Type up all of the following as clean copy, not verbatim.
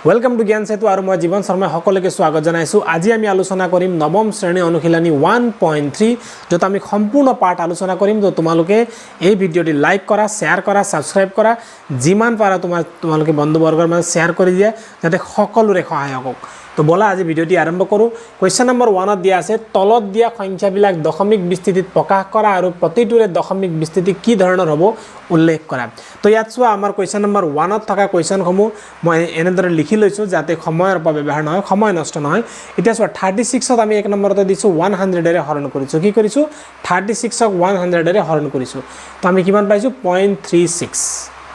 Welcome to ज्ञान सेतु और मैं जीवन शर्मा सकलोके स्वागत जानाइछु। आज आमी आलोचना करिम नवम श्रेणी अनुशीलनी 1.3 जो आमी सम्पूर्ण पाठ आलोचना करिम। तो तुमालोके এই ভিডিওটি লাইক करा, शेयर करा, सब्सक्राइब करा, जिमान पारा तुमालोके बन्धुवर्गर माझे शेयर करि दिया जाते सकलोरे सहाय हक। तो बोला आज भिडिओटी आरम्भ करूँ। क्वेश्चन नम्बर 1 दिया आछे तলত दिया संख्याबिलाक दशमिक विस्तृतित प्रकाश करा और प्रतिटोरे दशमिक विस्तृति कि धৰণৰ হ'ব उल्लेख करा। तो यात चोৱা आमार क्वेश्चन नम्बर 1 থকা क्वेश्चनসমূह মই এনেদৰে লিখি লৈছো যাতে সময়ৰ ব্যৱহাৰ নহয়, সময় নষ্ট নহয়। এতিয়া চোৱা 36 ত আমি এক নম্বৰতে দিছো 100 এৰে হৰণ কৰিছো। কি কৰিছো 36 ক 100 এৰে হৰণ কৰিছো। তো আমি কিমান পাইছো 0.36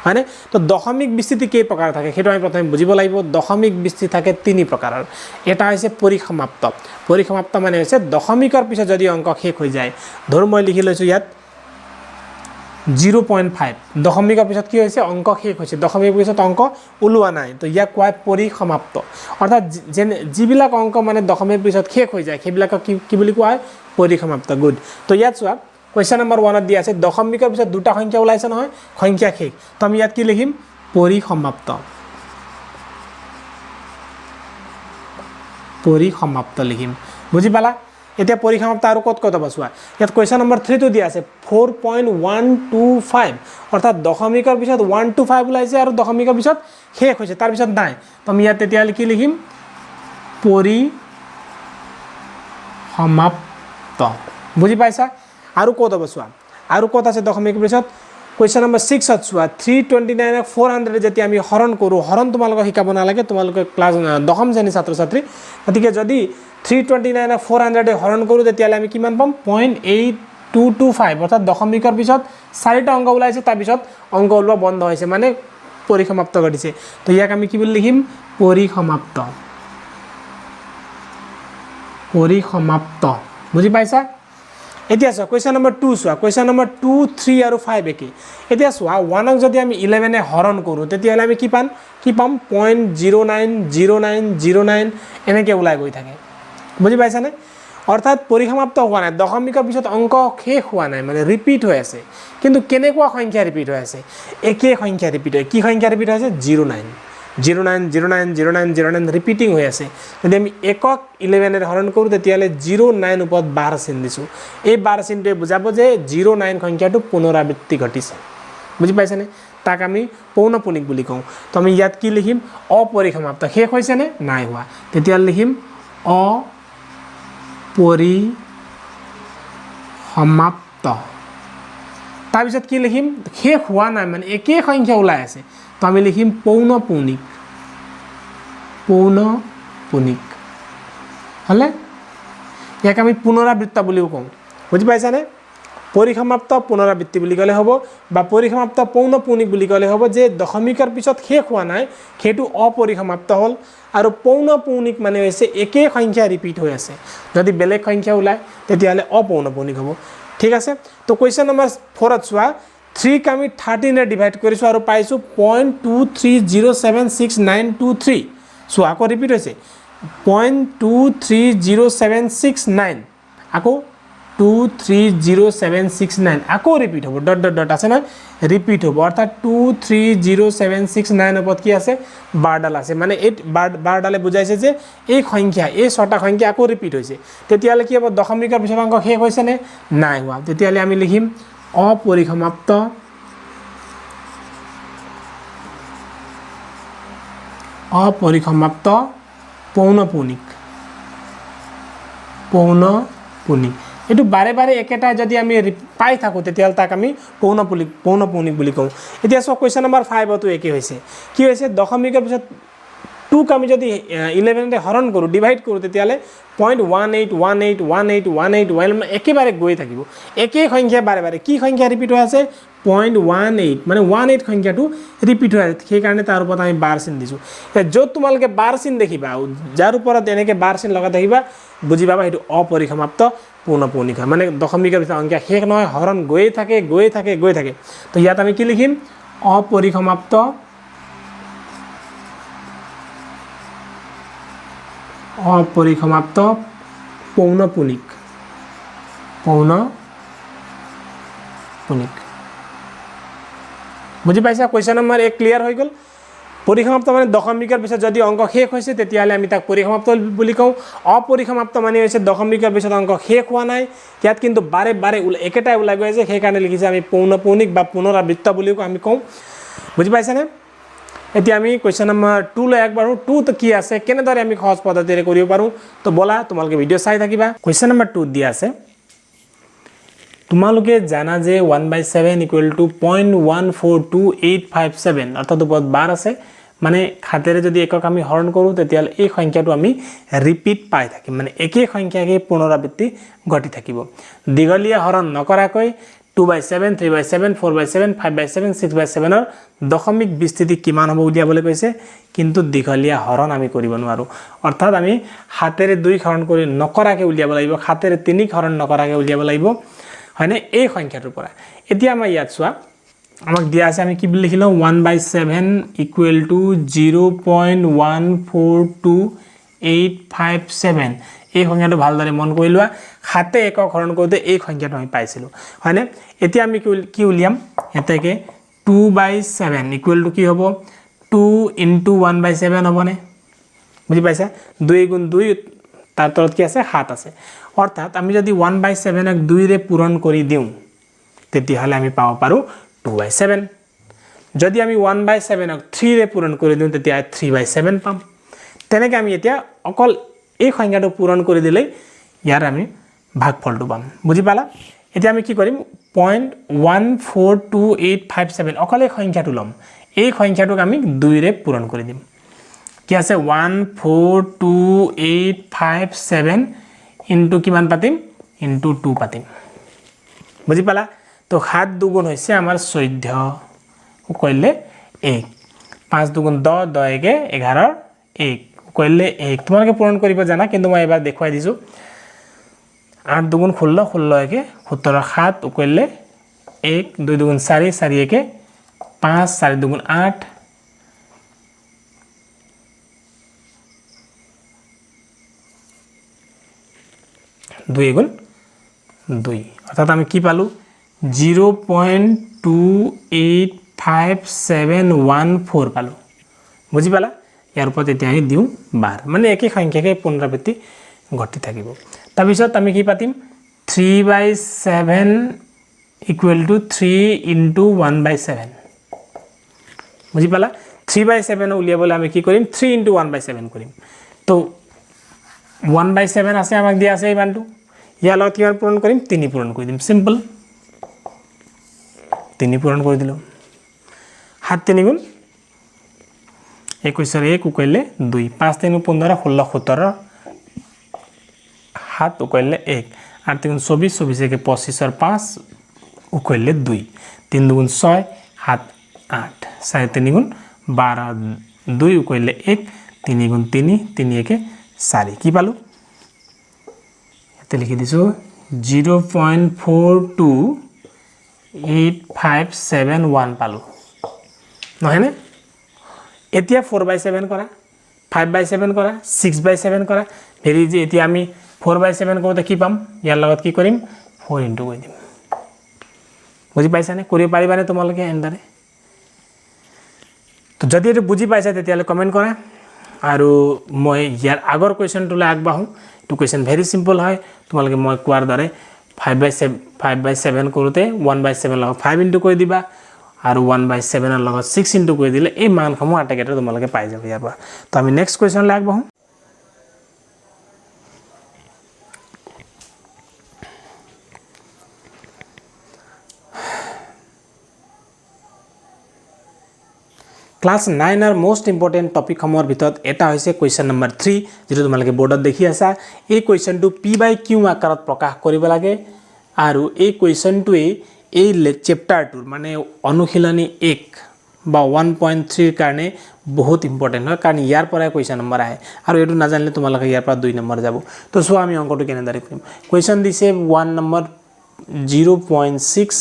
হয়নে। तो दशमिक विस्तृति केই प्रकार থাকে সেইটো আমি প্ৰথমে বুজিব লাগিব। दशमिक विस्तृति থাকে তিনি প্ৰকাৰৰ। এটা হৈছে পৰিসমাপ্ত। পৰিসমাপ্ত মানে হৈছে দশমিকৰ পিছত যদি অংক শেষ হৈ যায়। ধৰ মই লিখি লৈছো ইয়াত 0.5 দশমিকৰ পিছত কি হৈছে অংক শেষ হৈছে, দশমিকৰ পিছত অংক ওলোৱা নাই। তো ইয়াক কোৱা পৰিসমাপ্ত। অৰ্থাৎ যিবিলাক অংক মানে দশমিকৰ পিছত শেষ হৈ যায় সেইবিলাক কি বুলি কোৱা হয় পৰিসমাপ্ত। গুড। তো ইয়াত চোৱা क्वेश्चन नम्बर 1 दिया আছে दशमिকৰ পিছত দুটা সংখ্যা ওলাইছে নহয়, সংখ্যা শেষ। তো আমি ইয়াত কি লিখিম পৰিসমাপ্ত। পৰিসমাপ্ত লিখিম। বুজি পালা। এতিয়া পৰিসমাপ্ত আৰু কত কত বসোৱা। ইয়াত क्वेश्चन नम्बर 3 তো দিয়া আছে 4.125 অৰ্থাৎ দশমিকৰ পিছত 125 ওলাইছে আৰু দশমিকৰ পিছত শেষ হৈছে, তাৰ পিছত নাই। তো আমি ইয়াত তেতিয়া কি লিখিম পৰিসমাপ্ত। বুজি পাইছা। আৰু কত বসোৱা আৰু কত আছে দশমিকৰ পিছত क्वेश्चन नम्बर 6 ত চোৱা 329 ক 400 যেতিয়া আমি হৰণ কৰো, হৰণ তোমালোকক শিকাব নালাগে, তোমালোকে ক্লাস দশম শ্ৰেণীৰ ছাত্ৰ ছাত্ৰী। গতিকে যদি 329 ক 400 হৰণ কৰো তেতিয়ালে আমি কিমান পাম 0.8225 অৰ্থাৎ দশমিকৰ পিছত 4টা অংক ওলাইছে, তাৰ পিছত অংক ওলোৱা বন্ধ হৈছে মানে পৰিসমাপ্ত ঘটিছে। তো ইয়াক আমি কি বুলি লিখিম পৰিসমাপ্ত। পৰিসমাপ্ত। বুজি পাইছা। এতিয়া চোৱা क्वेश्चन नम्बर 2 চোৱা क्वेश्चन नम्बर 2, 3 আৰু 5 একে। এতিয়া চোৱা 1 ক যদি আমি 11 এ হৰণ কৰো তেতিয়ালে আমি কি পাম 0.090909 এনেকে ওলাই গৈ থাকে। বুজি পাইছা নে। অৰ্থাৎ পৰিসমাপ্ত হোৱা নাই, দশমিকৰ পিছত অংক শেষ হোৱা নাই মানে ৰিপিট হৈ আছে। কিন্তু কেনেকুৱা সংখ্যা ৰিপিট হৈ আছে একে সংখ্যা ৰিপিট হয়। কি সংখ্যা ৰিপিট হৈছে 09 ৰিপিটিং হৈ আছে। যদি আমি একক 11 এৰ হৰণ কৰো তেতিয়ালে 09 ওপৰত 12 চিন দিছো। এই 12 চিনটোৱে বুজাব যে 09 সংখ্যাটো পুনৰাবৃত্তি ঘটিছে। বুজি পাইছানে। তাক আমি পৌনঃপুনিক বুলি কওঁ। তো আমি ইয়াত কি লিখিম অপৰিসমাপ্ত। শেষ হৈছে নে নাই হোৱা তেতিয়া লিখিম অপৰিসমাপ্ত। তাৰপিছত কি লিখিম শেষ হোৱা নাই মানে একে সংখ্যা ওলাই আছে। তো আমি লিখিম পৌনঃপুনিক। পৌনঃপুনিক হলে ইয়াক আমি পুনৰাবৃত্ত বুলিও কওঁ। বুজি পাইছানে। পৰিসমাপ্ত পুনৰাবৃত্তি বুলি ক'লে হ'ব বা পৰিসমাপ্ত পৌনঃপুনিক বুলি ক'লে হ'ব যে দশমিকৰ পিছত শেষ হোৱা নাই সেইটো অপৰিসমাপ্ত হ'ল, আৰু পৌনঃপুনিক মানে হৈছে একে সংখ্যা ৰিপিট হৈ আছে। যদি বেলেগ সংখ্যা ওলায় তেতিয়াহ'লে অপৌনঃপুনিক হ'ব। ঠিক আছে। তো क्वेश्चन नम्बर 4 ত চোৱা 3 ক আমি 13 এ ডিভাইড কৰিছো আৰু পাইছো 0.23076923। চোৱা আকৌ ৰিপিট হৈছে 0.230769 আকৌ 230,769 আকৌ ৰিপিট হ'ব ডট ডট ডট আছে নহয় ৰিপিট হ'ব। অৰ্থাৎ 230,769 ওপৰত কি আছে 12ডাল আছে মানে এই 12ডালে বুজাইছে যে এই সংখ্যা এই 6টা সংখ্যা আকৌ ৰিপিট হৈছে। তেতিয়ালে কি হ'ব দশমিকৰ পিছত অংক শেষ হৈছে নে নাই হোৱা। তেতিয়ালে আমি লিখিম অপৰিসমাপ্ত। অপৰিসমাপ্ত পৌনঃপুনিক। পৌনঃপুনিক এইটো বাৰে বাৰে একেটা যদি আমি পাই থাকো তেতিয়ালে তাক আমি পৌনঃপুনিক বুলি কওঁ। এতিয়া চোৱা क्वेश्चन नम्बर 5 তো একে হৈছে। কি হৈছে দশমিকৰ পিছত 2 ক আমি যদি 11 এ হৰণ কৰো ডিভাইড কৰো তেতিয়ালে 0.18181818 একেবাৰে গৈ থাকিব একে সংখ্যা বাৰে বাৰে। কি সংখ্যা ৰিপিট হৈ আছে 0.18 মানে 18 সংখ্যাটো ৰিপিট হৈ আছে, সেই কাৰণে তাৰ ওপৰত আমি 12 চিন দিছো। য'ত তোমালোকে 12 চিন দেখিবা যাৰ ওপৰত এনেকে 12 চিন লগাই থাকিবা বুজি পাবা সেইটো অপৰিসমাপ্ত পৌনঃপুনিক হয় মানে দশমিকৰ পিছত অংক শেষ নহয়, হৰণ গৈ থাকে গৈ থাকে গৈ থাকে। তো ইয়াত আমি কি লিখিম অপৰিসমাপ্ত। অপৰিসমাপ্ত পৌনঃপুনিক। পৌনঃপুনিক। বুজি পাইছা क्वेश्चन नम्बर 1 ক্লিয়াৰ হৈ গল। পৰিসমাপ্ত মানে দশমিকৰ পিছত যদি অংক শেষ হৈছে তেতিয়াহ'লে আমি তাক পৰিসমাপ্ত বুলি কওঁ অপৰিসমাপ্ত মানে হৈছে দশমিকৰ পিছত অংক শেষ হোৱা নাই ইয়াত কিন্তু বাৰে বাৰে একেটাই ওলাই গৈ আছে সেইকাৰণে লিখিছে আমি পৌনঃপুনিক বা পুনৰাবৃত্ত বুলি আমি কওঁ বুজি পাইছানে এতিয়া আমি কোৱেশ্চন নম্বৰ 2 লৈ আগবাঢ়ো 2 তো কি আছে কেনেদৰে আমি সহজ পদ্ধতিৰে কৰিব পাৰো তো বলা তোমালোকে ভিডিও চাই থাকিবা কোৱেশ্চন নম্বৰ 2 দিয়া আছে তোমালোকে জানা যে 1/7 0.142857 অৰ্থাৎ ওপৰত বাৰ আছে মানে খাতেৰে যদি একক আমি হৰণ কৰো তেতিয়ালে এই সংখ্যাটো আমি ৰিপিট পাই থাকিম মানে একে সংখ্যাকে পুনৰাবৃত্তি ঘটি থাকিব দীঘলীয়া হৰণ নকৰাকৈ 2/7 3/7 4/7 5/7 6/7 ৰ দশমিক বিস্তৃতি কিমান হ'ব উলিয়াবলৈ কৈছে কিন্তু দীঘলীয়া হৰণ আমি কৰিব নোৱাৰো অৰ্থাৎ আমি হাতেৰে 2 হৰণ কৰি নকৰাকে উলিয়াব লাগিব হাতেৰে 3 হৰণ নকৰাকে উলিয়াব লাগিব হয়নে এই সংখ্যাটোৰ পৰা এতিয়া আমাৰ ইয়াত চোৱা আমাক দিয়া আছে আমি কি লিখিলো 1/7 0.142857 এই সংখ্যাটো ভালদৰে মন কৰি লোৱা হাতে একক হৰণ কৰোতে এই সংখ্যাটো আমি পাইছিলো হয়নে এতিয়া আমি কি উলিয়াম এতেকে 2/7 কি হ'ব 2 * 1/7 হ'বনে বুজি পাইছা 2 * 2 তাৰ তলত কি আছে 7 আছে অৰ্থাৎ আমি যদি 1/7 ক 2 ৰে পূৰণ কৰি দিও তেতিয়াহলে আমি পাব পাৰো 2/7 যদি আমি 1/7 ক 3 ৰে পূৰণ কৰি দিও তেতিয়া 3/7 পাম তেনেকৈ আমি এতিয়া অকল এই সংখ্যাটো পূৰণ কৰি দিলে ইয়াৰ আমি ভাগফলটো পাম বুজি পালা এতিয়া আমি কি কৰিম 0.142857 অকল এই সংখ্যাটো লম এই সংখ্যাটোক আমি 2 ৰে পূৰণ কৰি দিম কি আছে 14287 ইনটু কিমান পাতিম ইনটু 2 পাতিম বুজি পালা তো 7 দুগুণ হৈছে আমাৰ 14 কইলে 1 5 দুগুণ 10 10 একে 11 1 কইলে 1 তোমালোকে পূৰণ কৰিব জানা কিন্তু মই এবাৰ দেখুৱাই দিছো 8 দুগুণ 16 16 একে 17 7 কইলে 1 2 দুগুণ 4 4 একে 5 4 দুগুণ 8 2 গুণ 2 অর্থাৎ আমি কি পালো 0.285714 পালো বুজি পালা ইয়াৰ ওপৰত এতিয়া আমি দিউ বাৰ মানে একে সংখ্যাকে পুনৰাবৃত্তি ঘটি থাকিব তাৰ পিছত আমি কি পাতিম 3/7 = 3 * 1/7 বুজি পালা 3/7 উলিয়াবলৈ আমি কি কৰিম 3 * 1/7 কৰিম তো 1/7 আছে আমাক দিয়া আছে এই মানটো ইয়াৰ লগত কিমান পূৰণ কৰিম 3 পূৰণ কৰি দিম সিম্পল 3 পূৰণ কৰি দিলো 7 3 গুণ 21 1 কইলে 2 5 3 15 16 17 7 কইলে 1 8 3 24 24 একে 25 5 কইলে 2 3 দুগুণ 6 7 8 4 3 গুণ 12 2 কইলে 1 3 গুণ 3 3 একে 4 কি পালো এতে লিখি দিছো 0.428571 পালো নহয়নে এতিয়া 4/7 কৰা 5/7 কৰা 6/7 কৰা ভেৰি যে এতিয়া আমি 4/7 কৰোতে কি পাম ইয়াৰ লগত কি কৰিম 4 * কৰি দিম বুজি পাইছানে কৰিব পাৰিবানে তোমালোকে এন্দাৰে তো যদি এটো বুজি পাইছা তেতিয়ালে কমেন্ট কৰা আৰু মই ইয়াৰ আগৰ কোৱেশ্চনটোলৈ আগবাঢ়ো টু কোৱেশ্চন ভেৰি সিম্পল হয় তোমালোকে মই কোৱাৰ দৰে 5/7 কৰোতে 1/7 লগত 5 * কৰি দিবা আৰু 1/7 ৰ লগত 6 * কৰি দিলে এই মানসমূহ আটাইকেইটা তোমালোকে পাই যাব ইয়াৰ পৰা তো আমি নেক্সট কোৱেশ্চনলৈ আগবাঢ়ো ক্লাস 9 ৰ মোস্ট ইম্পৰ্টেন্ট টপিক সমূহৰ ভিতৰত এটা হৈছে কোৱেশ্চন নম্বৰ 3 যেটো তোমালোকে বোৰ্ডত দেখি আছা এই কোৱেশ্চনটো p/q আকাৰত প্ৰকাশ কৰিব লাগে আৰু এই কোৱেশ্চনটোৱে এই চেপ্টাৰটোৰ মানে অনুশীলনী 1 বা 1.3 ৰ কাৰণে বহুত ইম্পৰ্টেন্ট হয় কাৰণ ইয়াৰ পৰা কোৱেশ্চন নম্বৰ আহে আৰু এটো না জানিলে তোমালোকে ইয়াৰ পৰা 2 নম্বৰ যাব তো সো আমি অংকটো কেনেদৰে কৰিম কোৱেশ্চন দিছে 1 নম্বৰ 0.6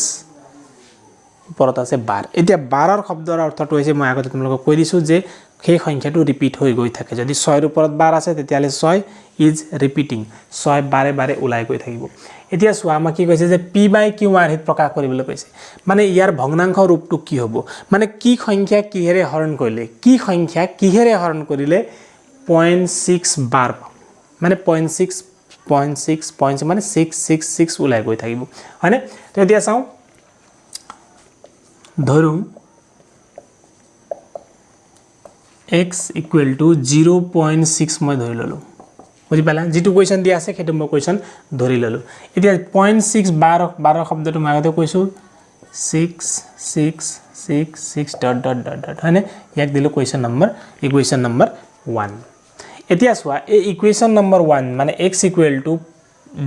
ওপৰত আছে 12 এতিয়া 12 ৰ শব্দৰ অৰ্থটো হৈছে মই আগতে তোমালোকক কৈ দিছো যে সেই সংখ্যাটো ৰিপিট হৈ গৈ থাকে যদি 6 ৰ ওপৰত বাৰ আছে তেতিয়ালে 6 ইজ ৰিপিটিং 6 বাৰে বাৰে ওলাই গৈ থাকিব এতিয়া চোৱা আমাক কি কৈছে যে p/q আৰ্হিত প্ৰকাশ কৰিবলৈ কৈছে মানে ইয়াৰ ভগ্নাংশ ৰূপটো কি হ'ব মানে কি সংখ্যা কিহেৰে হৰণ কৰিলে 0.6 বাৰ পাম মানে 0.6 মানে 666 ওলাই গৈ থাকিব হয়নে তো এতিয়া চাওঁ ধৰো x equal to 0.6 মই ধৰি ললো বুজি পালা যেটো কোৱেশ্চন দিয়া আছে সেইটো মই কোৱেশ্চন ধৰি ললো এতিয়া 0.6 12 শব্দটো মই আগতে কৈছো 666 ডট ডট ডট ডট হয়নে ইয়াক দিলো ইকুৱেশ্যন নম্বৰ 1 এতিয়া চোৱা এই ইকুৱেশ্যন নম্বৰ 1 মানে x equal to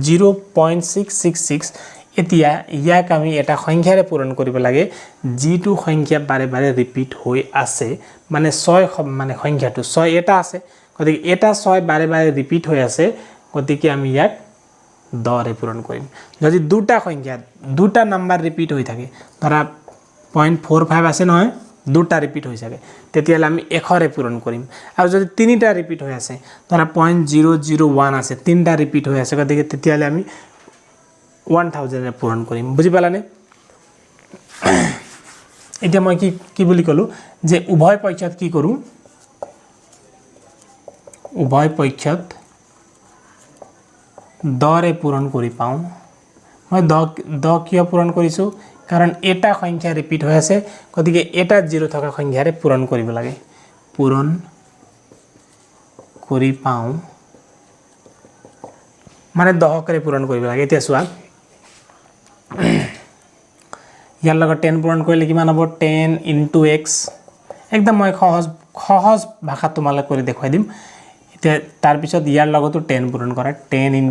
0.666 এতিয়া ইয়াক আমি এটা সংখ্যাৰে পূৰণ কৰিব লাগে যিটো সংখ্যা বাৰে বাৰে ৰিপিট হৈ আছে মানে 6 মানে সংখ্যাটো 6 এটা আছে গতিকে এটা 6 বাৰে বাৰে ৰিপিট হৈ আছে গতিকে আমি ইয়াক 10 ৰে পূৰণ কৰিম যদি দুটা সংখ্যা দুটা নাম্বাৰ ৰিপিট হৈ থাকে ধৰা 0.45 আছে নহয় দুটা ৰিপিট হৈ থাকে তেতিয়ালে আমি 1 ৰে পূৰণ কৰিম আৰু যদি তিনিটা ৰিপিট হৈ আছে ধৰা 0.001 আছে তিনটা ৰিপিট হৈ আছে গতিকে তেতিয়ালে আমি 1000 ৰে পূৰণ কৰিম বুজি পালানে এতিয়া মই কি বুলি কলো যে উভয় পক্ষত কি কৰো উভয় পক্ষত 10 ৰে পূৰণ কৰি পাও মই 10 কিয় পূৰণ কৰিছো কাৰণ এটা সংখ্যা ৰিপিট হৈ আছে গতিকে এটা 0 থকা সংখ্যাৰে পূৰণ কৰিব লাগে পূৰণ কৰি পাও মানে 10 ৰে পূৰণ কৰিব লাগে এতিয়া চোৱা ইয়াৰ লগত 10 পূৰণ কৰিলে কিমান হ'ব 10 * x একদম মই সহজ ভাষা তোমালৈ কৰি দেখুৱাই দিম এতিয়া তাৰ পিছত ইয়াৰ লগতো 10 পূৰণ কৰা 10 *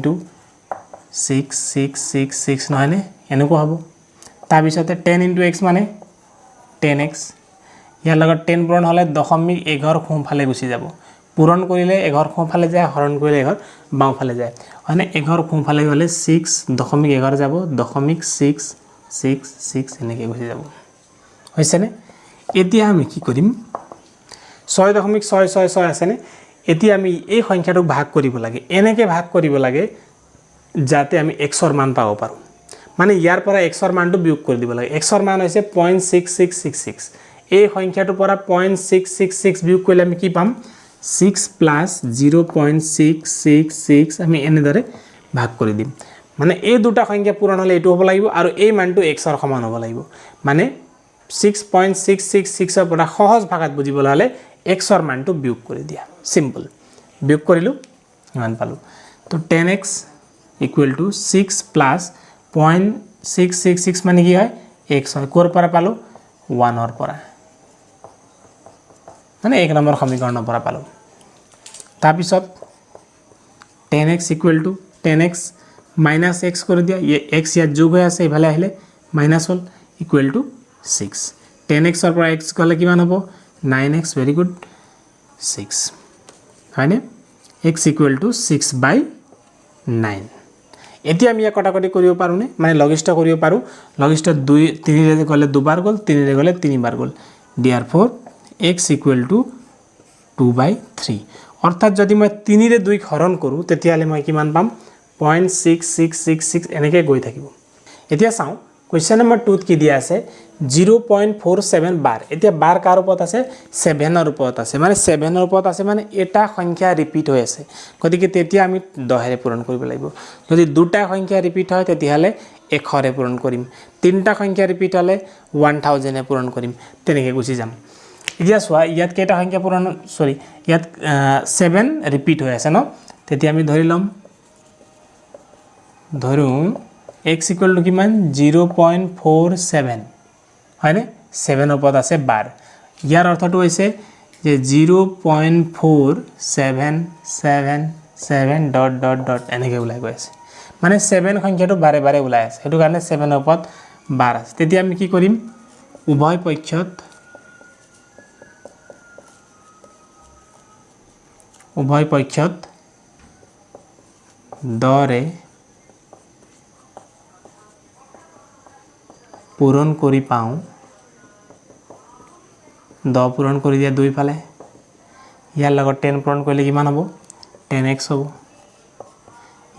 666 নহয় নে এনেকুৱা হ'ব তাৰ পিছতে 10 * x মানে 10x ইয়াৰ লগত 10 পূৰণ হলে 0.11 সোঁফালে গুচি যাব পূৰণ কৰিলে 11 সোঁফালে যায় হৰণ কৰিলে 11 বাওঁফালে যায় মানে 11 সোঁফালে গলে 6.11 যাব 0.666 এনেকৈ গুচি যাব হৈছে নে এতিয়া আমি কি কৰিম 6.666 আছে নে এতিয়া আমি এই সংখ্যাটো ভাগ কৰিব লাগে এনেকৈ ভাগ কৰিব লাগে যাতে আমি x ৰ মান পাব পাৰো মানে ইয়াৰ পৰা x ৰ মানটো বিয়োগ কৰি দিব লাগে x ৰ মান হৈছে 0.6666 এই সংখ্যাটোৰ পৰা 0.666 বিয়োগ কৰিলে আমি কি পাম 6 + 0.666 আমি এনেদৰে ভাগ কৰি দিম মানে এই দুটা সংখ্যা পূৰণ হলে এটো হ'ব লাগিব আৰু এই মানটো x ৰ সমান হ'ব লাগিব মানে 6.666 ৰ পৰা সহজ ভাষাত বুজিবলৈ হলে x ৰ মানটো বিয়োগ কৰি দিয়া সিম্পল বিয়োগ কৰিলো ইমান পালো তো 10x equal to 6 plus 0.666 মানে কি হয় x হয় কোৰ পৰা পালো 1 ৰ পৰা মানে 1 নম্বৰ সমীকৰণৰ পৰা পালো তাৰ পিছত 10x equal to 10x minus x কৰি দিয়া x ইয়াত যোগ হৈ আছে ইফালে আহিলে minus hall equal to 6 10x ৰ পৰা x গলে কিমান হ'ব 9x very good 6 হয়নে x equal to 6/9 এতিয়া আমি কটাকটি কৰিব পাৰো নে মানে লঘিষ্ঠ কৰিব পাৰো লঘিষ্ঠ 2 3 ৰে গলে দুবাৰ গল 3 ৰে গলে তিনিবাৰ গল therefore x equal to 2/3 অৰ্থাৎ যদি মই 3 ৰে 2 হৰণ কৰো তেতিয়ালে মই কিমান পাম 0.6666 এনেকৈ গৈ থাকিব এতিয়া চাও কোৱেশ্চন নম্বৰ 2 ত কি দিয়া আছে 0.47 বাৰ এতিয়া বাৰ কাৰ ওপৰত আছে 7 ৰ ওপৰত আছে মানে 7 ৰ ওপৰত আছে মানে এটা সংখ্যা ৰিপিট হৈ আছে গতিকে তেতিয়া আমি 10 ৰে পূৰণ কৰিব লাগিব যদি দুটা সংখ্যা ৰিপিট হয় তেতিয়ালে 1 ৰে পূৰণ কৰিম তিনটা সংখ্যা ৰিপিট হলে 1000 ৰে পূৰণ কৰিম তেনেকৈ গুচি যাম এতিয়া চোৱা ইয়াত কেইটা সংখ্যা পূৰণ সৰি ইয়াত 7 ৰিপিট হৈ আছে ন তেতিয়া আমি ধৰি লম ধৰো x equal to কিমান 0.47 হয়নে 7 ওপৰত আছে বাৰ ইয়াৰ অৰ্থটো হৈছে যে 0.4777 ডট ডট ডট এনেকৈ ওলাই গৈ আছে মানে 7 সংখ্যাটো বাৰে বাৰে ওলাই আছে হেতু কাৰণে 7 ওপৰত বাৰ আছে তেতিয়া আমি কি কৰিম উভয় পক্ষত 10 ৰে পূৰণ কৰি পাও 10 পূৰণ কৰি দিয়া দুই ফালে ইয়াৰ লগত 10 পূৰণ কৰিলে কিমান হ'ব 10x হ'ব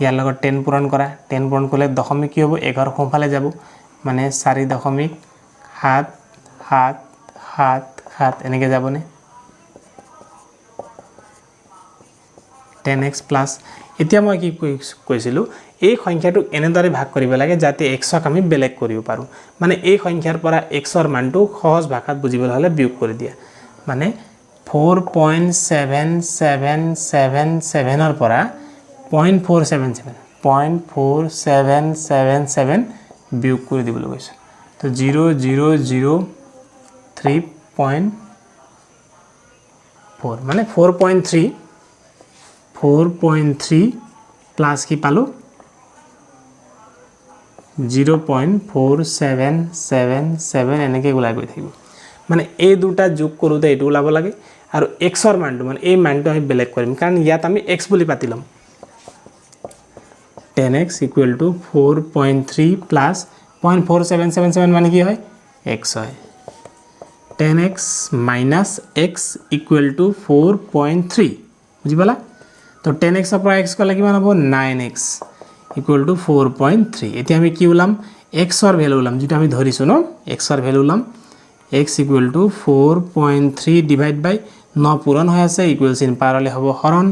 ইয়াৰ লগত 10 পূৰণ কৰা 10 পূৰণ কৰিলে দশমিক কি হ'ব 11 সোঁফালে যাব মানে 4.77777 এনেকৈ যাবনে 10x প্লাছ এতিয়া মই কি কৈছিলোঁ এই সংখ্যাটোক এনেদৰে ভাগ কৰিব লাগে যাতে xক আমি বেলেগ কৰিব পাৰোঁ মানে এই সংখ্যাৰ পৰা xৰ মানটো সহজ ভাষাত বুজিবলৈ হ'লে বিয়োগ কৰি দিয়া মানে 4.7777 ৰ পৰা 0.4777 বিয়োগ কৰি দিবলৈ কৈছে তো 0003.4 মানে 4.3 প্লাস কি পালো 0.4777 এনেকৈ ওলাই গৈ থাকিব মানে এই দুটা যোগ কৰোঁতে এইটো ওলাব লাগে আৰু xৰ মানটো মানে এই মানটো আমি বেলেগ কৰিম কাৰণ ইয়াত আমি x বুলি পাতি ল'ম 10x equal to 4.3 plus 0.4777 মানে কি হয় x হয় 10x minus x equal to 4.3 বুঝি পালা তো 10x ৰ পৰা x গ'লে কিমান হ'ব 9x equal to 4.3 এতিয়া আমি কি ওলাম x ৰ ভ্যালু ওলাম যেটা আমি ধৰিছো ন x ৰ ভ্যালু ওলাম x equal to 4.3 divide by 9 পূৰণ হৈ আছে ইকুৱেল চিন পাৰলে হ'ব হৰণ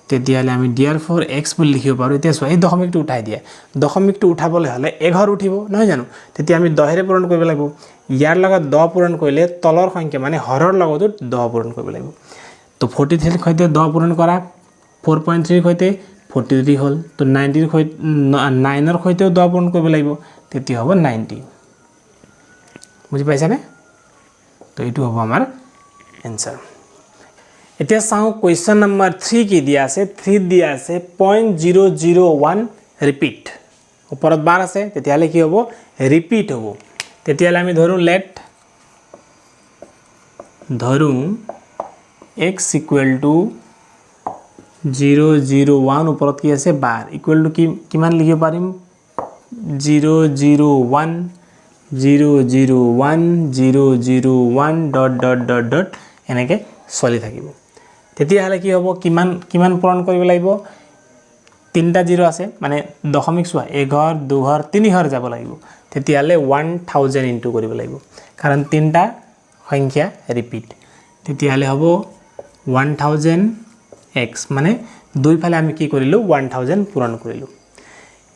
তেতিয়ালে আমি therefore x বুলি লিখিব পাৰো এতিয়া চোৱা এই দশমিকটো উঠাই দিয়া দশমিকটো উঠাবলৈ হলে 11 উঠিব নহয় জানো তেতিয়া আমি 10 ৰে পূৰণ কৰিব লাগিব ইয়াৰ লগত 10 পূৰণ কৰিলে তলৰ সংখ্যা মানে হৰৰ লগত 10 পূৰণ কৰিব লাগিব তো 43 ৰ সৈতে 10 পূৰণ কৰা 4.3 ৰ সৈতে 43 হল তো 90 ৰ সৈতে 9 ৰ সৈতেও 10 পূৰণ কৰিব লাগিব তেতিয়া হ'ব 90 বুজি পাইছা নে তো এইটো হ'ব আমাৰ आंसर এতিয়া চাও কোৱেশ্চন নম্বৰ 3 কি দিয়া আছে 3 দিয়া আছে 0.001 ৰিপিট ওপৰত বাৰ আছে তেতিয়ালে কি হ'ব ৰিপিট হ'ব তেতিয়ালে আমি ধৰু x equal to 001 ওপৰত কি আছে বাৰ equal to কিমান লিখিব পাৰিম 001 001 এনেকে চলি থাকিব তেতিয়া হলে কি হ'ব কিমান পূৰণ কৰিব লাগিব তিনটা 0 আছে মানে দশমিক চোৱা 1 2 3 যাব লাগিব তেতিয়া হলে 1000 ইনটু কৰিব লাগিব কাৰণ তিনটা সংখ্যা ৰিপিট তেতিয়া হলে হ'ব 1000x মানে দুই ফালে আমি কি কৰিলো 1000 পূৰণ কৰিলো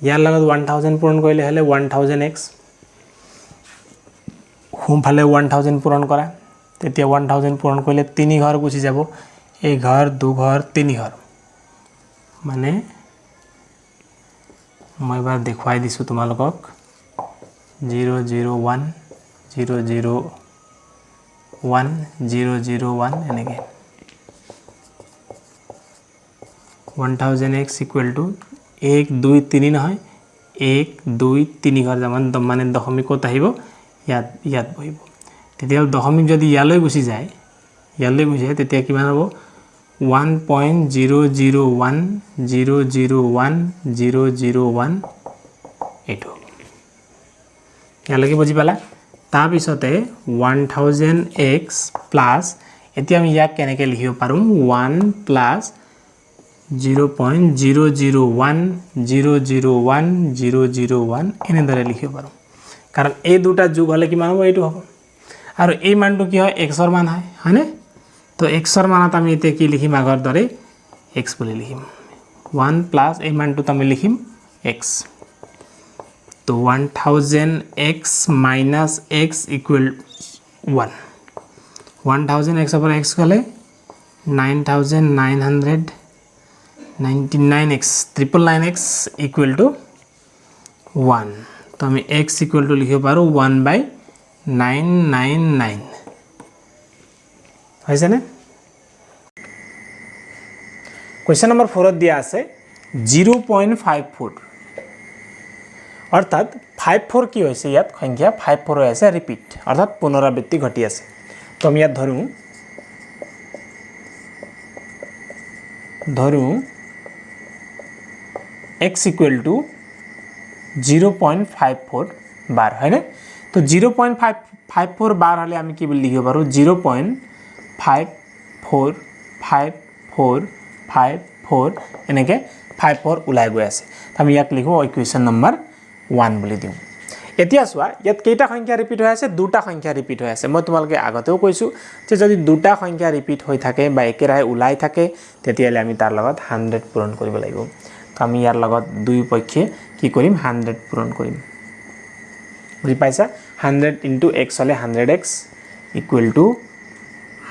ইয়াৰ লগত 1000 পূৰণ কৰিলে হলে 1000x হোম ফালে 1000 পূৰণ কৰা তেতিয়া 1000 পূৰণ কৰিলে 3 ঘৰ গুছি যাব 1 ঘৰ 2 ঘৰ 3 ঘৰ মানে মই এবাৰ দেখুৱাই দিছো তোমালোকক 001 এনেকে 1000x equal to 1 2 3 নহয় 1 2 3 ঘৰ মানে দশমিকত আহিব ইয়াত বহিব তেতিয়া দশমিক যদি ইয়ালৈ গুছি যায় তেতিয়া কিমান হ'ব 1.001 এটো ইয়ালৈকে বুজি পালা তাৰ পিছতে 1000x প্লাস এতিয়া আমি ইয়াক কেনেকৈ লিখিব পাৰো 1 প্লাস 0.001 এনেদৰে লিখিব পাৰো কাৰণ এই দুটা যোগ হলে কিমান হ'ব এইটো হ'ব আৰু এই মানটো কি হয় x ৰ মান হয় হয়নে তো x ৰ মানত আমি এতে কি লিখিম আগৰ দৰে x বুলি লিখিম 1 প্লাস এই মানটো আমি লিখিম x তো 1000x minus x equal 1 1000x over x গলে 9999x 999x equal to 1 তো আমি x equal to লিখিব পাৰো 1/999 হয়ছে নে কোৱেশ্চন নম্বৰ 4 দিয়া আছে 0.54 অৰ্থাৎ 54 কি হৈছে ইয়াত সংখ্যা 54 হৈ আছে ৰিপিট অৰ্থাৎ পুনৰাবৃত্তি ঘটি আছে তো আমি ইয়াত ধৰু x equal to 0.54 বার হয় না তো 0.54 বার হলে আমি কি লিখিব পাৰো 0.54 5 4 5 4 এনেকৈ 5 4 ওলাই গৈ আছে আমি ইয়াক লিখো ইকুৱেশ্যন নম্বৰ 1 বুলি দিওঁ এতিয়া চোৱা ইয়াত কেইটা সংখ্যা ৰিপিট হৈ আছে দুটা সংখ্যা ৰিপিট হৈ আছে মই তোমালোকে আগতেও কৈছো যে যদি দুটা সংখ্যা ৰিপিট হৈ থাকে বা একেৰাহে ওলাই থাকে তেতিয়ালে আমি তাৰ লগত 100 পূৰণ কৰিব লাগিব তো আমি ইয়াৰ লগত দুই পক্ষে কি কৰিম 100 পূৰণ কৰিম বুজি পাইছা 100 into x হলে 100x equal to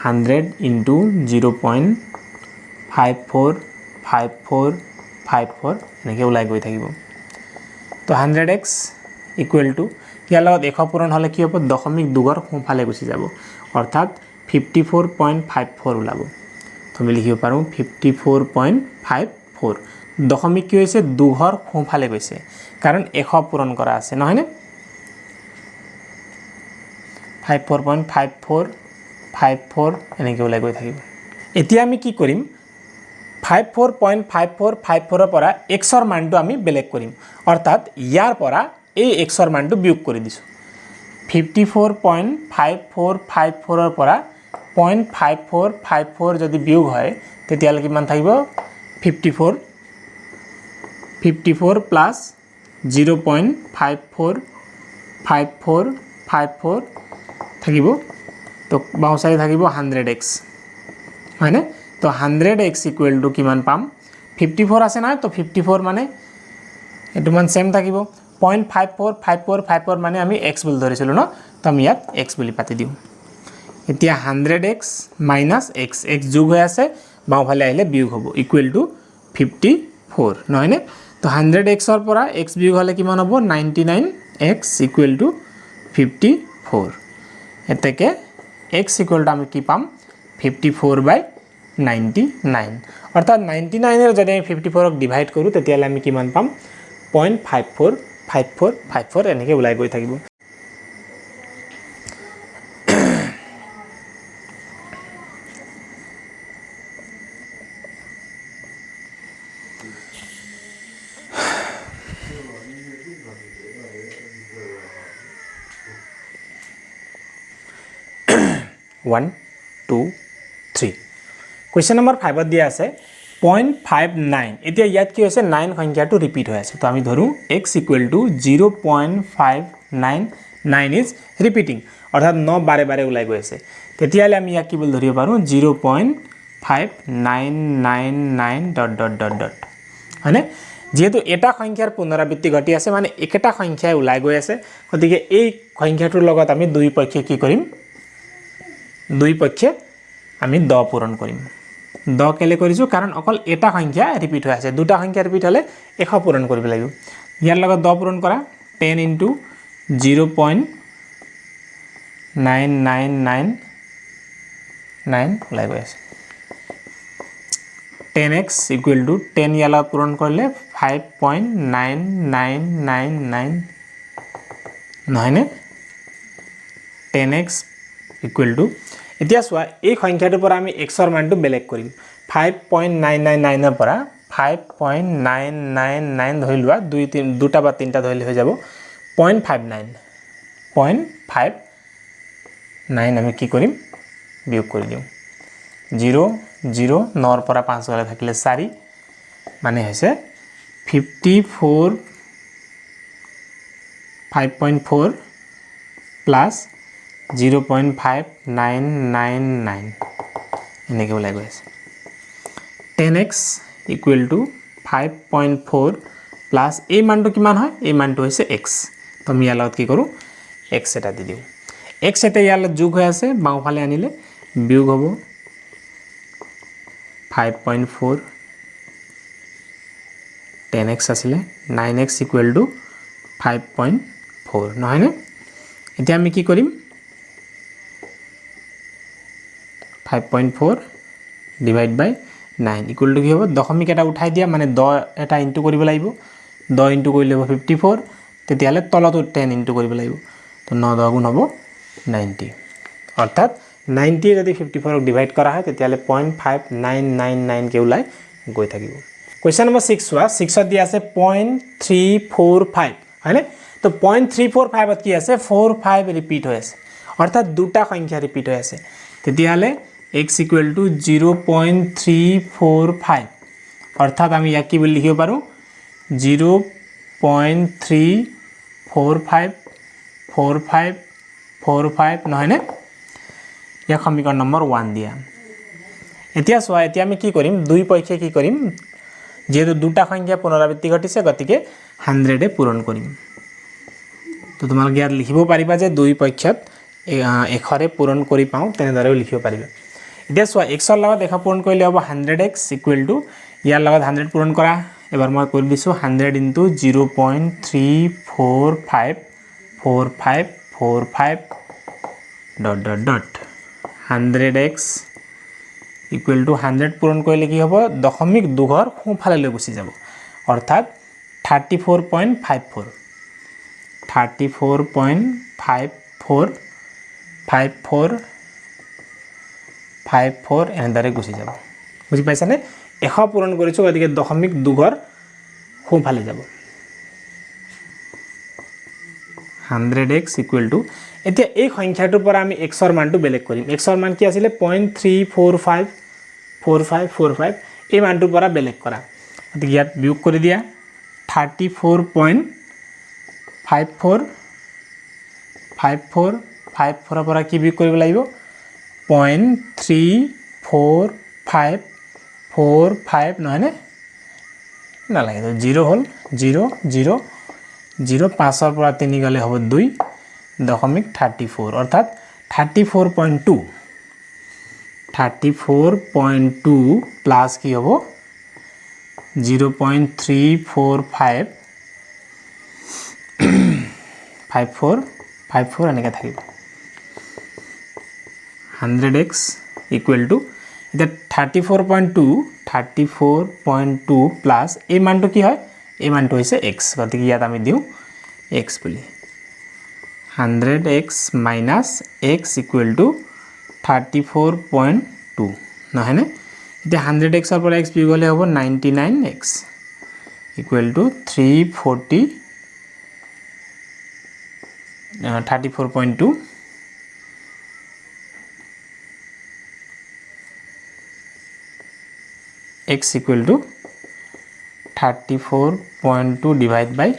100 into 0.545454 এনেকৈ ওলাই গৈ থাকিব তো 100x equal to ইয়াৰ লগত 100 পূৰণ হলে কি হ'ব দশমিক দুঘৰ সোঁফালে গুচি যাব অৰ্থাৎ 54.54 ওলাব তো আমি লিখিব পাৰোঁ 54.54 দশমিক কি হৈছে দুঘৰ সোঁফালে গৈছে কাৰণ 100 পূৰণ কৰা আছে নহয়নে 54.5454 এনেকৈ ওলাই গৈ থাকিব এতিয়া আমি কি কৰিম 54.5454 পৰা x ৰ মানটো আমি বেলেগ কৰিম অৰ্থাৎ ইয়াৰ পৰা এই x ৰ মানটো বিয়োগ কৰি দিছো 54.5454 ৰ পৰা 0.5454 যদি বিয়োগ হয় তেতিয়ালে কিমান থাকিব 54 প্লাস 0.545454 থাকিব তো বাওঁচাইডে থাকিব 100x হয়নে তো 100x ইকুৱেল টু কিমান পাম 54 আছে না তো 54 মানে এটো মান সেম থাকিব 0.545454 মানে আমি x বুলি ধৰিছিলো ন তো আমি ইয়াত x বুলি পাতি দিও এতিয়া 100x minus x x যোগ হৈ আছে বাওঁফালে আহিলে বিয়োগ হ'ব ইকুৱেল টু 54 নহয়নে তো 100x ৰ পৰা x বিয়োগ হলে কিমান হ'ব 99x ইকুৱেল টু 54 এতেকে x ইকুৱেল টু আমি কি পাম 54/99 অৰ্থাৎ 99 এৰ যদি আমি 54 ক ডিভাইড কৰো তেতিয়ালে আমি কিমান পাম 0.545454 এনেকৈ ওলাই গৈ থাকিব One, two, three. Question number 5 দিয়া আছে 0.59 এতিয়া ইয়াত কি হৈছে 9 সংখ্যাটো ৰিপিট হৈ আছে তো আমি ধৰু x equal to 0.599 is repeating অৰ্থাৎ 9 বাৰে বাৰে ওলাই গৈ আছে তেতিয়ালে আমি ইয়াক কি বুলি ধৰিব পাৰো 0.599 ... হয়নে যেহেতু এটা সংখ্যাৰ পুনৰাবৃত্তি ঘটি আছে মানে একটা সংখ্যাই ওলাই গৈ আছে গতিকে এই সংখ্যাটোৰ লগত আমি দুই পক্ষে কি কৰিম দুই পক্ষে আমি 10 পূৰণ কৰিম 10 কেলে কৰিছো কাৰণ অকল এটা সংখ্যা ৰিপিট হৈ আছে দুটা সংখ্যা ৰিপিট হলে 100 পূৰণ কৰিব লাগিব ইয়াৰ লগত 10 পূৰণ কৰা 10 into 0.9999 ওলাই গৈ আছে 10x equal to 10 ইয়াৰ লগত পূৰণ কৰিলে 5.9999 নহয়নে 10x equal to এতিয়া সোয়া এই সংখ্যাটোৰ পৰা আমি x ৰ মানটো বেলেগ কৰিম 5.999 ৰ পৰা 5.999 ধৰি লোৱা দুটা বা তিনটা ধৰিলে হৈ যাব 0.59 আমি কি কৰিম বিয়োগ কৰি দিম 0 0 9 ৰ পৰা 5 গলে থাকিলে 4 মানে হৈছে 54 5.4 plus 0.5999 এনেকৈ ওলাই গৈ আছে 10x equal to 5.4 plus এই মানটো কিমান হয় এই মানটো হৈছে x তো আমি ইয়াৰ লগত কি কৰো x এটা দি দিও x এটা ইয়াৰ লগত যোগ হৈ আছে বাওঁফালে আনিলে বিয়োগ হ'ব 5.4 10x আছিলে 9x equal to 5.4 নহয় নে এতিয়া আমি কি কৰিম 5.4 divide by 9 equal to কি হ'ব দশমিক এটা উঠাই দিয়া মানে 10 এটা ইনটু কৰিব লাগিব 10 ইনটু কৰিলে 54 তেতিয়ালে তলটো 10 ইনটু কৰিব লাগিব তো 9 10 গুণ হ'ব 90 অৰ্থাৎ 90 যদি 54 ক ডিভাইড কৰা হয় তেতিয়ালে 0.5999 কে ওলাই গৈ থাকিব কোৱেশ্চন নম্বৰ 6 হোৱা 6 ত দিয়া আছে 0.345 হয়নে তো 0.345 ত কি আছে 45 ৰিপিট হৈ আছে অৰ্থাৎ দুটা সংখ্যা ৰিপিট হৈ আছে তেতিয়ালে x ইকুৱেল টু 0.345 অৰ্থাৎ আমি ইয়াক কি বুলি লিখিব পাৰোঁ 0.3454545 নহয়নে ইয়াক সমীকৰণ নম্বৰ 1 দিয়া এতিয়া চোৱা এতিয়া আমি কি কৰিম দুই পক্ষে কি কৰিম যেহেতু দুটা সংখ্যা পুনৰাবৃত্তি ঘটিছে গতিকে 100 এ পূৰণ কৰিম তো তোমালোকে ইয়াত লিখিব পাৰিবা যে দুই পক্ষত এখৰে পূৰণ কৰি পাওঁ তেনেদৰেও লিখিব পাৰিবা এতিয়া চোৱা x ৰ লগত এখ পূৰণ কৰিলে হ'ব 100x ইকুৱেল টু ইয়াৰ লগত 100 পূৰণ কৰা এবাৰ মই কৰি দিছোঁ 100 into 0.3454545 dot dot dot 100x equal to 100 পূৰণ কৰিলে কি হ'ব দশমিক দুঘৰ সোঁফালে লৈ গুচি যাব অৰ্থাৎ 34.54 34.54 এনেদৰে গুচি যাব বুজি পাইছানে এশ পূৰণ কৰিছোঁ গতিকে দশমিক দুঘৰ সোঁফালে যাব 100x ইকুৱেল টু এতিয়া এই সংখ্যাটোৰ পৰা আমি x ৰ মানটো বেলেগ কৰিম x ৰ মান কি আছিলে 0.3454545 এই মানটোৰ পৰা বেলেগ কৰা গতিকে ইয়াত বিয়োগ কৰি দিয়া 34.5454 ৰ পৰা কি বিয়োগ কৰিব লাগিব 0.34545 নহয়নে নালাগে তো 0 হ'ল 0 0 0 5 ৰ পৰা 3 গলে হ'ব 2 দশমিক 34 অৰ্থাৎ 34.2 প্লাস কি হ'ব 0.34554 এনেকৈ থাকিব 100x ইকুৱেল টু এটা 34.2 প্লাস এই মানটো কি হয় এই মানটো হৈছে x গতিকে ইয়াত আমি দিও x বুলি 100x minus x equal to 34.2 নহয়নে এতিয়া 100x ৰ পৰা x বিয়োগ হ'লে হ'ব 99x equal to 34.2 x equal to 34.2 divided by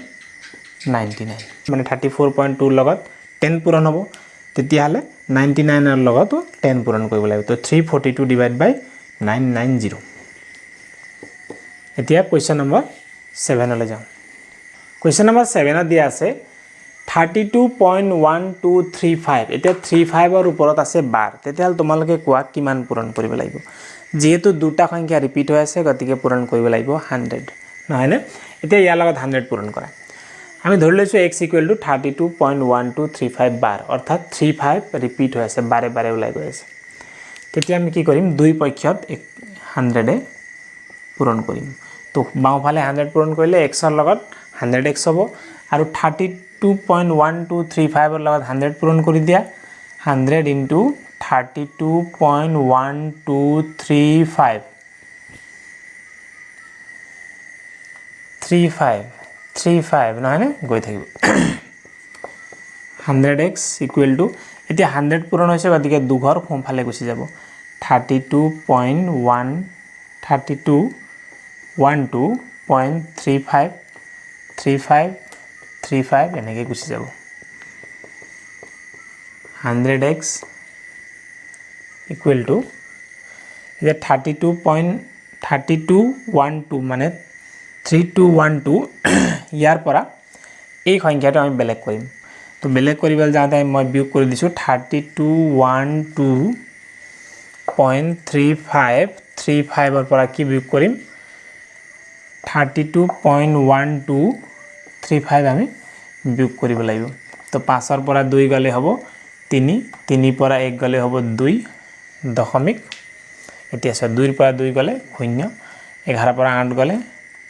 99 মানে 34.2 লগত 10 পূৰণ হ'ব তেতিয়াহলে 99 ৰ লগত 10 পূৰণ কৰিব লাগিব তো 342 divided by 990 এতিয়া কোৱেশ্চন নম্বৰ 7 লৈ যাওঁ কোৱেশ্চন নম্বৰ 7 ত দিয়া আছে 32.1235 এতিয়া 35 ৰ ওপৰত আছে বাৰ তেতিয়াহলে তোমালোকে কোৱা কিমান পূৰণ কৰিব লাগিব যেহেতু দুটা সংখ্যা ৰিপিট হৈ আছে গতিকে পূৰণ কৰিব লাগিব 100 নহয়নে এতিয়া ইয়াৰ লগত 100 পূৰণ কৰা আমি ধৰি লৈছো x equal to 32.1235 bar অৰ্থাৎ 35 ৰিপিট হৈ আছে বাৰে বাৰে ওলাই গৈ আছে তেতিয়া আমি কি কৰিম দুই পক্ষত 100 এ পূৰণ কৰিম তো বাওঁফালে 100 পূৰণ কৰিলে x ৰ লগত 100x হ'ব আৰু 32.1235 ৰ লগত 100 পূৰণ কৰি দিয়া 100 into 32.1235 35 নহয়নে গৈ থাকিব 100x equal to এতিয়া 100 পূৰণ হৈছে গতিকে দুঘৰ সোঁফালে গুচি যাব 32.1235 এনেকৈ গুচি যাব 100x equal to এতিয়া 32.3212 মানে 3212 ইয়াৰ পৰা এই সংখ্যাটো আমি বেলেগ কৰিম তো বেলেগ কৰিবলৈ যাওঁতে মই বিয়োগ কৰি দিছো 3212.3535 ৰ পৰা কি বিয়োগ কৰিম 32.1235 আমি বিয়োগ কৰিব লাগিব তো 5 ৰ পৰা 2 গলে হ'ব 3 3 পৰা 1 গলে হ'ব 2 দশমিক এতিয়া 2 ৰ পৰা 2 গলে 0 11 পৰা 8 গলে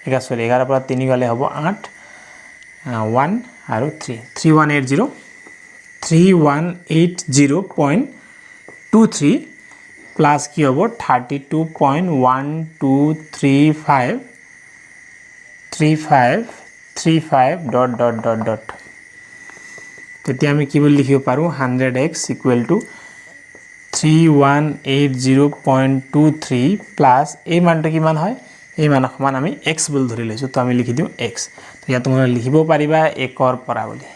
11 পৰা 3 গলে হ'ব 8 1 আৰু 3 3180.23 প্লাস কি হ'ব 32.1235 dot dot dot dot তেতিয়া আমি কি বুলি লিখিব পাৰো 100x equal to 3180.23 প্লাস এই মানটো কিমান হয় এই মান সমান আমি x বুলি ধৰি লৈছো তো আমি লিখি দিও x তো ইয়াত তোমৰা লিখিব পাৰিবা 1 ৰ পৰা বুলি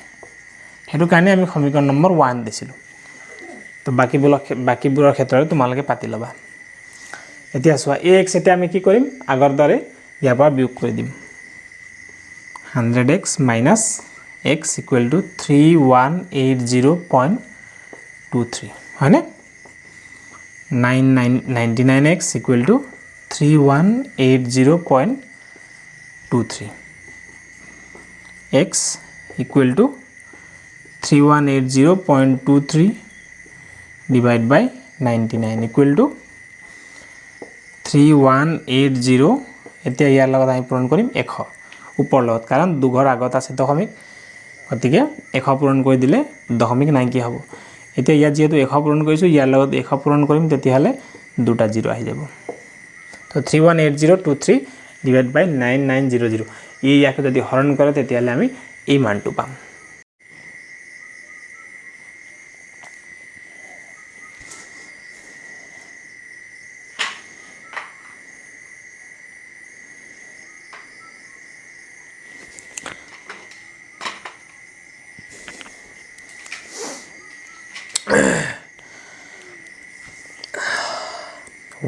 হেতু কাৰণে আমি সমীকৰণ নম্বৰ 1 দিছিলো তো বাকিবোৰৰ ক্ষেত্ৰত তোমালোকে পাতি লবা এতিয়া চোৱা ax এতিয়া আমি কি কৰিম আগৰ দৰে ইয়াৰ পৰা বিয়োগ কৰি দিম 100x minus x equal to 3180.23 হয়নে 99x equal to 3180.23 x equal to 3180.23 divided by 99 equal to 3180 এতিয়া ইয়াৰ লগত আমি পূৰণ কৰিম 100 ওপৰ লগত কাৰণ দুঘৰ আগত আছে দশমিক গতিকে 100 পূৰণ কৰি দিলে দশমিক নাই কি হ'ব এতিয়া ইয়াত যেহেতু 100 পূৰণ কৰিছো ইয়াৰ লগত 100 পূৰণ কৰিম তেতিয়া হলে দুটা 0 আহি যাব তো 318023 divided by 9900 এই ইয়াক যদি হৰণ কৰে তেতিয়া হলে আমি এই মানটো পাম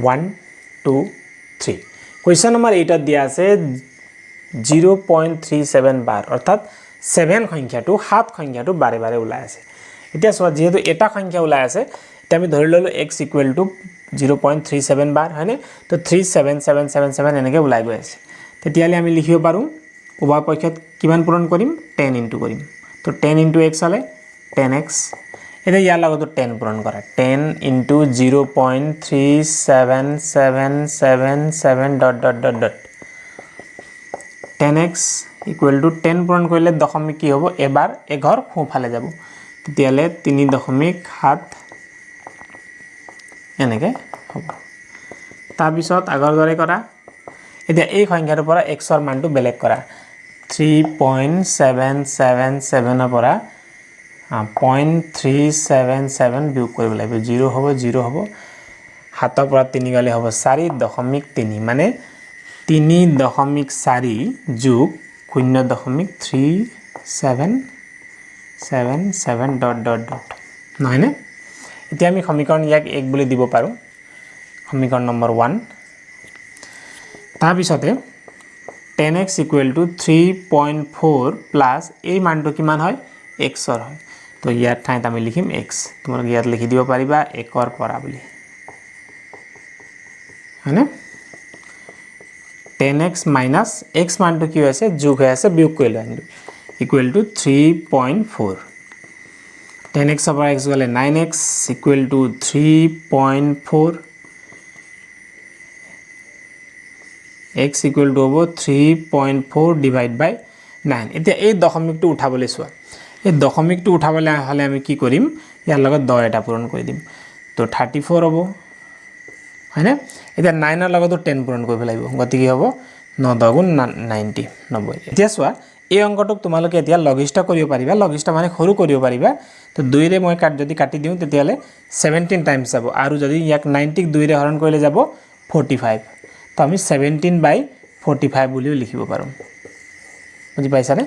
One, two, three. Question number 8 দিয়া আছে 0.37 bar অর্থাৎ 7 সংখ্যাটো 7 সংখ্যাটো বাৰে বাৰে ওলাই আছে এতিয়া সোৱা যেহেতু এটা সংখ্যা ওলাই আছে এটা আমি ধৰি ললো x equal to 0.37 bar হয়নে তো 37777 এনেকে ওলাই গৈ আছে তেতিয়ালে আমি লিখিব পাৰো উভয় পক্ষত কিমান পূৰণ কৰিম 10 ইনটু কৰিম তো 10 ইনটু x হলে 10x এটা ইয়াৰ লগত 10 পূৰণ কৰা 10 into 0.3777 ... 10x equal to 10 পূৰণ কৰিলে দশমিক কি হ'ব এবাৰ এঘৰ সোঁফালে যাব তেতিয়ালে 3.7 এনেকে হ'ব তাৰ পিছত আগৰ দৰে কৰা এতিয়া এই সংখ্যাৰ পৰা x ৰ মানটো বেলেগ কৰা 3.777 ৰ পৰা 0.377 বিয়োগ কৰিব লাগিব 0 হ'ব 0 হ'ব হাতৰ পৰা 3 গলে হ'ব 4.3 মানে 3.4 যোগ 0.3777 ... নহয় নে এতিয়া আমি সমীকৰণ ইয়াক 1 বুলি দিব পাৰো সমীকৰণ নম্বৰ 1 তাৰ পিছতে 10x equal to 3.4 plus এই মানটো কিমান হয় x ৰ হয় তো ইয়াত ঠাইত আমি লিখিম x তোমালোকে ইয়াত লিখি দিব পাৰিবা 1 ৰ পৰা বুলি হয়নে 10x minus x মানটো কি হৈছে যোগ হৈ আছে বিয়োগ কৰি লওঁ equal to 3.4 10x over x গলে 9x equal to 3.4 x equal to 3.4 divided by 9 এতিয়া এই দশমিকটো উঠাবলৈ চোৱা এই দশমিকটো উঠাবলৈ হলে আমি কি কৰিম ইয়াৰ লগত 10 এটা পূৰণ কৰি দিম তো 34 হ'ব হয়নে এতিয়া 9 ৰ লগত 10 পূৰণ কৰিব লাগিব গতি কি হ'ব 9 10 গুণ 90 90 এতিয়া চোৱা এই অংকটোক তোমালোকে এতিয়া লঘিষ্ঠ কৰিব পাৰিবা লঘিষ্ঠ মানে সৰু কৰিব পাৰিবা তো 2 ৰে মই যদি কাটি দিও তেতিয়ালে 17 টাইমছ যাব আৰু যদি ইয়াক 90 ক 2 ৰে হৰণ কৰিলে যাব 45 তো আমি 17/45 বুলিও লিখিব পাৰো বুজি পাইছানে